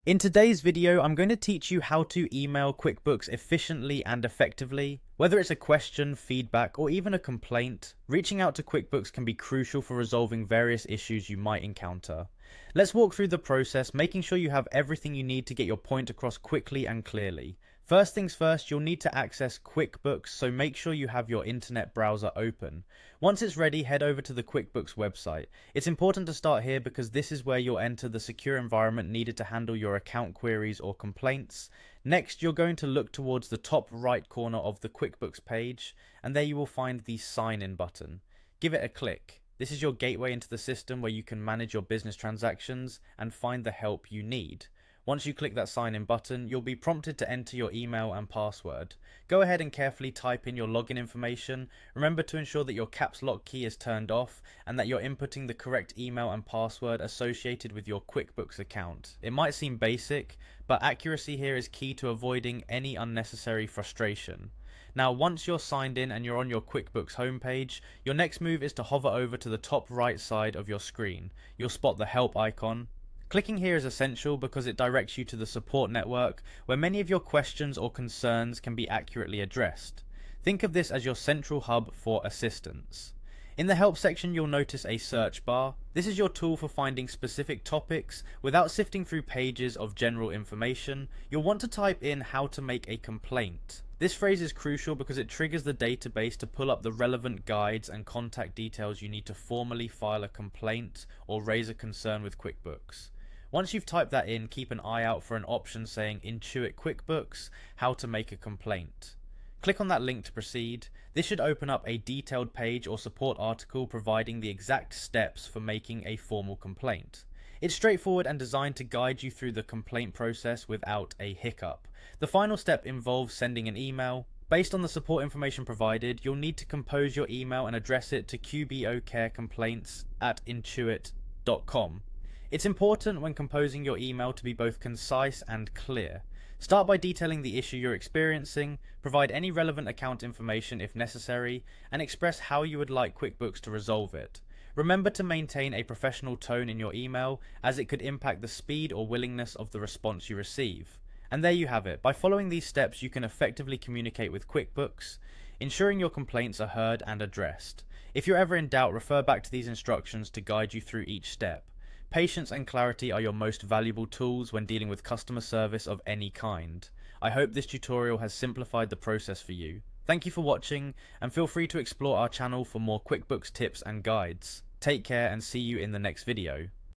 In today's video, I'm going to teach you how to email QuickBooks efficiently and effectively. Whether it's a question, feedback, or even a complaint, reaching out to QuickBooks can be crucial for resolving various issues you might encounter. Let's walk through the process, making sure you have everything you need to get your point across quickly and clearly. First things first, you'll need to access QuickBooks, so make sure you have your internet browser open. Once it's ready, head over to the QuickBooks website. It's important to start here because this is where you'll enter the secure environment needed to handle your account queries or complaints. Next, you're going to look towards the top right corner of the QuickBooks page, and there you will find the Sign In button. Give it a click. This is your gateway into the system where you can manage your business transactions and find the help you need. Once you click that sign in button, you'll be prompted to enter your email and password. Go ahead and carefully type in your login information. Remember to ensure that your caps lock key is turned off and that you're inputting the correct email and password associated with your QuickBooks account. It might seem basic, but accuracy here is key to avoiding any unnecessary frustration. Now, once you're signed in and you're on your QuickBooks homepage, your next move is to hover over to the top right side of your screen. You'll spot the help icon. Clicking here is essential because it directs you to the support network where many of your questions or concerns can be accurately addressed. Think of this as your central hub for assistance. In the help section, you'll notice a search bar. This is your tool for finding specific topics without sifting through pages of general information. You'll want to type in how to make a complaint. This phrase is crucial because it triggers the database to pull up the relevant guides and contact details you need to formally file a complaint or raise a concern with QuickBooks. Once you've typed that in, keep an eye out for an option saying Intuit QuickBooks, how to make a complaint. Click on that link to proceed. This should open up a detailed page or support article providing the exact steps for making a formal complaint. It's straightforward and designed to guide you through the complaint process without a hiccup. The final step involves sending an email. Based on the support information provided, you'll need to compose your email and address it to qbocarecomplaints@intuit.com. It's important when composing your email to be both concise and clear. Start by detailing the issue you're experiencing, provide any relevant account information if necessary, and express how you would like QuickBooks to resolve it. Remember to maintain a professional tone in your email, as it could impact the speed or willingness of the response you receive. And there you have it. By following these steps, you can effectively communicate with QuickBooks, ensuring your complaints are heard and addressed. If you're ever in doubt, refer back to these instructions to guide you through each step. Patience and clarity are your most valuable tools when dealing with customer service of any kind. I hope this tutorial has simplified the process for you. Thank you for watching, and feel free to explore our channel for more QuickBooks tips and guides. Take care and see you in the next video.